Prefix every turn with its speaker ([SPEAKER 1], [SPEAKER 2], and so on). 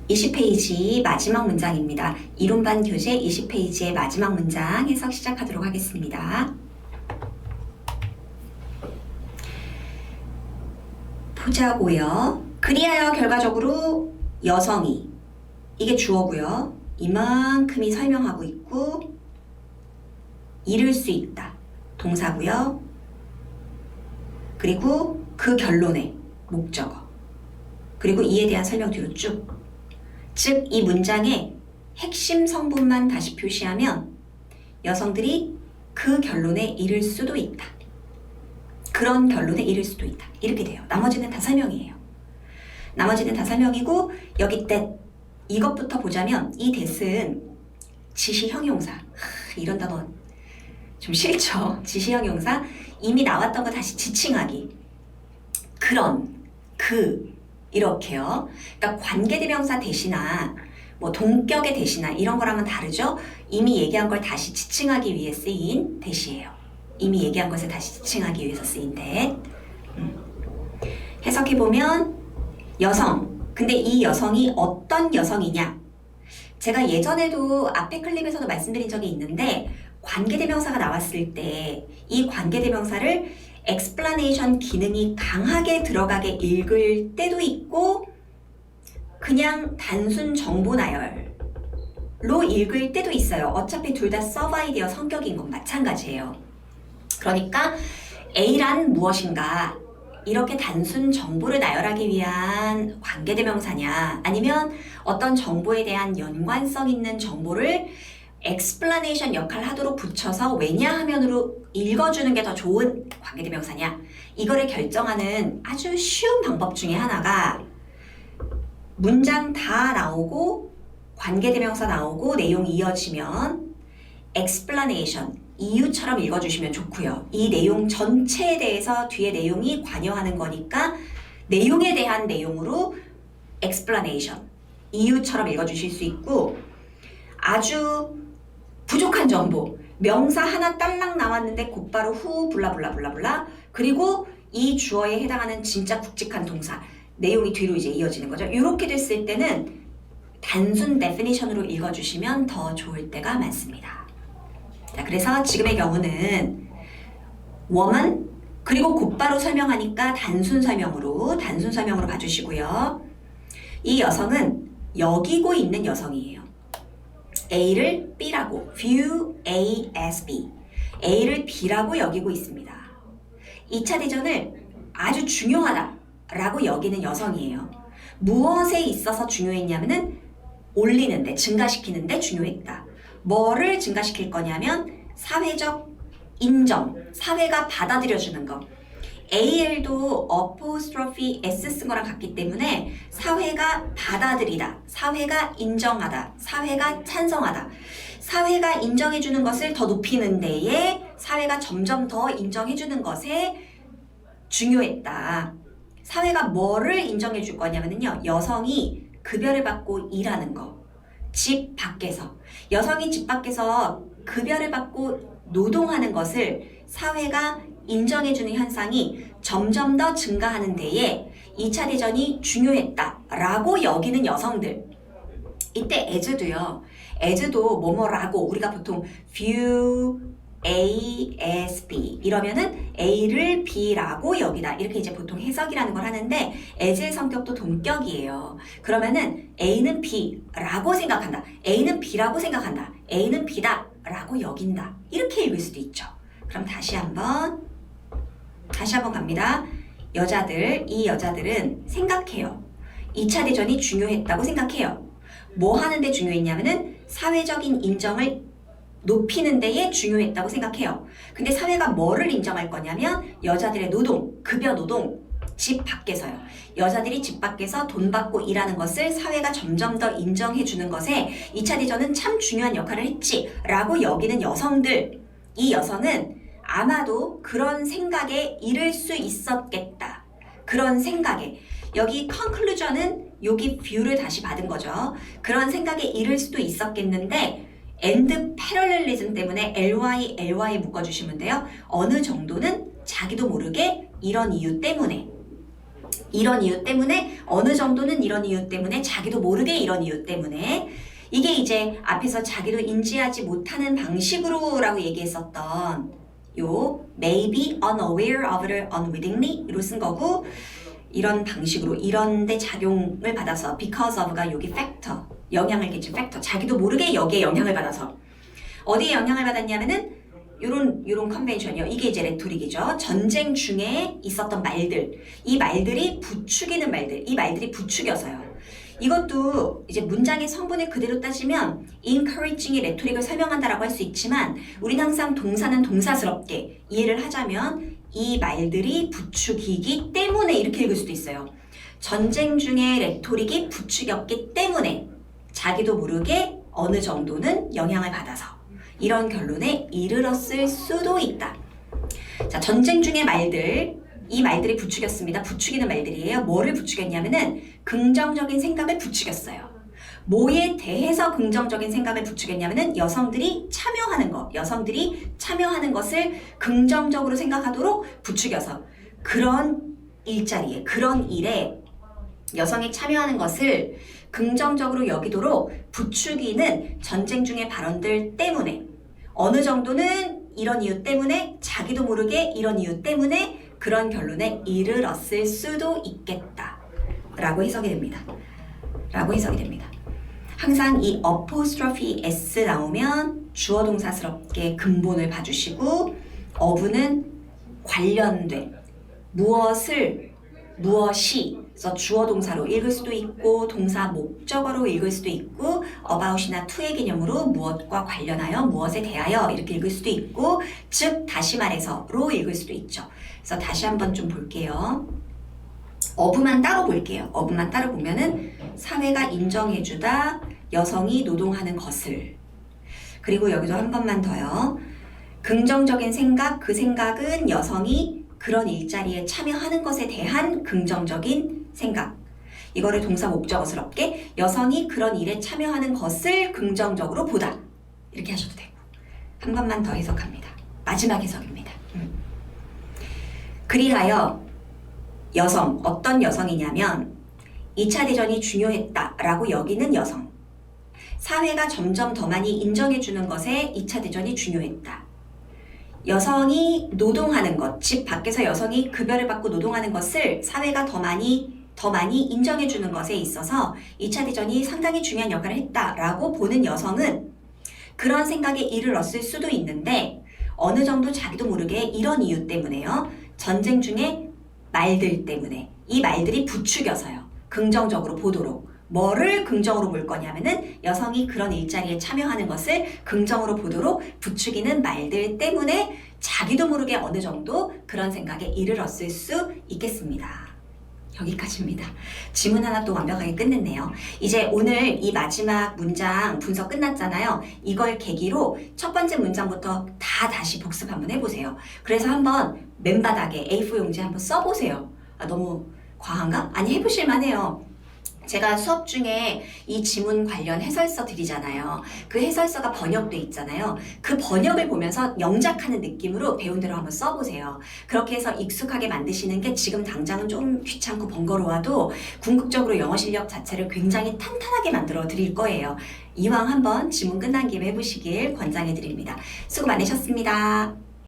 [SPEAKER 1] 20페이지 마지막 문장입니다. 이론반 교재 20페이지의 마지막 문장 해석 시작하도록 하겠습니다. 보자고요. 그리하여 결과적으로 여성이, 이게 주어고요. 이만큼이 설명하고 있고 이룰 수 있다. 동사고요. 그리고 그 결론의 목적어. 그리고 이에 대한 설명 뒤로 쭉. 즉, 이 문장의 핵심 성분만 다시 표시하면 여성들이 그 결론에 이를 수도 있다. 그런 결론에 이를 수도 있다. 이렇게 돼요. 나머지는 다 설명이에요. 나머지는 다 설명이고 여기 that 이것부터 보자면 이 that은 지시형용사. 이런 단어 좀 싫죠? 지시형용사. 이미 나왔던 거 다시 지칭하기. 그런, 그 이렇게요. 그러니까 관계대명사 대시나 뭐 동격의 대시나 이런 거랑은 다르죠? 이미 얘기한 걸 다시 지칭하기 위해 쓰인 대시예요. 이미 얘기한 것을 다시 지칭하기 위해서 쓰인 that. 해석해보면 여성. 근데 이 여성이 어떤 여성이냐? 제가 예전에도 앞에 클립에서도 말씀드린 적이 있는데 관계대명사가 나왔을 때 이 관계대명사를 explanation 기능이 강하게 들어가게 읽을 때도 있고 그냥 단순 정보 나열로 읽을 때도 있어요. 어차피 둘 다 서브 아이디어 성격인 건 마찬가지예요. 그러니까 A란 무엇인가? 이렇게 단순 정보를 나열하기 위한 관계대명사냐? 아니면 어떤 정보에 대한 연관성 있는 정보를 explanation 역할 하도록 붙여서 왜냐하면으로 읽어주는 게 더 좋은 관계대명사냐? 이거를 결정하는 아주 쉬운 방법 중에 하나가 문장 다 나오고 관계대명사 나오고 내용 이어지면 explanation, 이유처럼 읽어주시면 좋고요. 이 내용 전체에 대해서 뒤에 내용이 관여하는 거니까 내용에 대한 내용으로 explanation, 이유처럼 읽어주실 수 있고 아주 부족한 정보, 명사 하나 딸랑 나왔는데 곧바로 후 블라블라블라블라 그리고 이 주어에 해당하는 진짜 굵직한 동사 내용이 뒤로 이제 이어지는 거죠. 이렇게 됐을 때는 단순 definition으로 읽어주시면 더 좋을 때가 많습니다. 자, 그래서 지금의 경우는 woman 그리고 곧바로 설명하니까 단순 설명으로 봐주시고요. 이 여성은 여기고 있는 여성이에요. A를 B라고 view A as B A를 B라고 여기고 있습니다. 2차 대전을 아주 중요하다라고 여기는 여성이에요. 무엇에 있어서 중요했냐면은 올리는데 증가시키는데 중요했다. 뭐를 증가시킬 거냐면 사회적 인정, 사회가 받아들여주는 거. AL도 apostrophe S 쓴 거랑 같기 때문에 사회가 받아들이다, 사회가 인정하다, 사회가 찬성하다. 사회가 인정해주는 것을 더 높이는 데에 사회가 점점 더 인정해주는 것에 중요했다. 사회가 뭐를 인정해줄 거냐면요. 여성이 급여를 받고 일하는 거. 집 밖에서. 여성이 집 밖에서 급여를 받고 노동하는 것을 사회가 인정해주는 현상이 점점 더 증가하는 데에 2차 대전이 중요했다라고 여기는 여성들. 이때 as도요. as도 뭐뭐라고 우리가 보통 view A as B 이러면은 A를 B라고 여기다 이렇게 이제 보통 해석이라는 걸 하는데 as의 성격도 동격이에요. 그러면은 A는 B라고 생각한다. A는 B라고 생각한다. A는 B다 라고 여긴다. 이렇게 읽을 수도 있죠. 그럼 다시 한번 갑니다. 이 여자들은 생각해요. 2차 대전이 중요했다고 생각해요. 뭐 하는데 중요했냐면은 사회적인 인정을 높이는 데에 중요했다고 생각해요. 근데 사회가 뭐를 인정할 거냐면 여자들의 노동, 급여 노동, 집 밖에서요. 여자들이 집 밖에서 돈 받고 일하는 것을 사회가 점점 더 인정해 주는 것에 2차 대전은 참 중요한 역할을 했지 라고 여기는 여성들. 이 여성은 아마도 그런 생각에 이를 수 있었겠다. 그런 생각에. 여기 conclusion은 여기 view를 다시 받은 거죠. 그런 생각에 이를 수도 있었겠는데 and parallelism 때문에 ly 묶어주시면 돼요. 어느 정도는 자기도 모르게 이런 이유 때문에 이런 이유 때문에, 어느 정도는 이런 이유 때문에, 자기도 모르게 이런 이유 때문에. 이게 이제 앞에서 자기도 인지하지 못하는 방식으로라고 얘기했었던 요 may be unaware of를 unwittingly로 쓴 거고, 이런 방식으로 이런데 작용을 받아서 because of가 여기 factor, 영향을 끼친 factor, 자기도 모르게 여기에 영향을 받아서 어디에 영향을 받았냐면은 요런 컨벤션이요. 이게 이제 레토릭이죠. 전쟁 중에 있었던 말들, 이 말들이 부추기는 말들, 이 말들이 부추겨서요. 이것도 이제 문장의 성분을 그대로 따지면 encouraging이 레토릭을 설명한다라고 할 수 있지만, 우린 항상 동사는 동사스럽게 이해를 하자면 이 말들이 부추기기 때문에 이렇게 읽을 수도 있어요. 전쟁 중에 레토릭이 부추겼기 때문에 자기도 모르게 어느 정도는 영향을 받아서 이런 결론에 이르렀을 수도 있다. 자, 전쟁 중의 말들, 이 말들이 부추겼습니다. 부추기는 말들이에요. 뭐를 부추겼냐면은 긍정적인 생각을 부추겼어요. 뭐에 대해서 긍정적인 생각을 부추겼냐면은 여성들이 참여하는 것, 여성들이 참여하는 것을 긍정적으로 생각하도록 부추겨서 그런 일자리에, 그런 일에 여성이 참여하는 것을 긍정적으로 여기도록 부추기는 전쟁 중의 발언들 때문에, 어느 정도는 이런 이유 때문에, 자기도 모르게 이런 이유 때문에 그런 결론에 이르렀을 수도 있겠다 라고 해석이 됩니다. 항상 이 apostrophe s 나오면 주어 동사스럽게 근본을 봐주시고, 어부는 관련된 무엇이 그래서 주어 동사로 읽을 수도 있고 동사 목적어로 읽을 수도 있고 about이나 to의 개념으로 무엇과 관련하여, 무엇에 대하여 이렇게 읽을 수도 있고, 즉 다시 말해서로 읽을 수도 있죠. 그래서 다시 한번 좀 볼게요. 어부만 따로 볼게요. 어부만 따로 보면은 사회가 인정해주다 여성이 노동하는 것을, 그리고 여기도 한 번만 더요. 긍정적인 생각, 그 생각은 여성이 그런 일자리에 참여하는 것에 대한 긍정적인 생각. 이거를 동사 목적어스럽게 여성이 그런 일에 참여하는 것을 긍정적으로 보다. 이렇게 하셔도 되고. 한 번만 더 해석합니다. 마지막 해석입니다. 그리하여 여성, 어떤 여성이냐면 2차 대전이 중요했다라고 여기는 여성. 사회가 점점 더 많이 인정해주는 것에 2차 대전이 중요했다. 여성이 노동하는 것, 집 밖에서 여성이 급여를 받고 노동하는 것을 사회가 더 많이 인정해주는 것에 있어서 2차 대전이 상당히 중요한 역할을 했다라고 보는 여성은 그런 생각에 이르렀을 수도 있는데, 어느 정도 자기도 모르게 이런 이유 때문에요. 전쟁 중에 말들 때문에 이 말들이 부추겨서요. 긍정적으로 보도록. 뭐를 긍정으로 볼 거냐면은 여성이 그런 일자리에 참여하는 것을 긍정으로 보도록 부추기는 말들 때문에 자기도 모르게 어느 정도 그런 생각에 이르렀을 수 있겠습니다. 여기까지입니다. 지문 하나 또 완벽하게 끝냈네요. 이제 오늘 이 마지막 문장 분석 끝났잖아요. 이걸 계기로 첫 번째 문장부터 다 다시 복습 한번 해보세요. 그래서 한번 맨바닥에 A4 용지 한번 써보세요. 너무 과한가? 아니, 해보실만 해요. 제가 수업 중에 이 지문 관련 해설서 드리잖아요. 그 해설서가 번역돼 있잖아요. 그 번역을 보면서 영작하는 느낌으로 배운 대로 한번 써보세요. 그렇게 해서 익숙하게 만드시는 게 지금 당장은 좀 귀찮고 번거로워도 궁극적으로 영어 실력 자체를 굉장히 탄탄하게 만들어 드릴 거예요. 이왕 한번 지문 끝난 김에 해보시길 권장해 드립니다. 수고 많으셨습니다.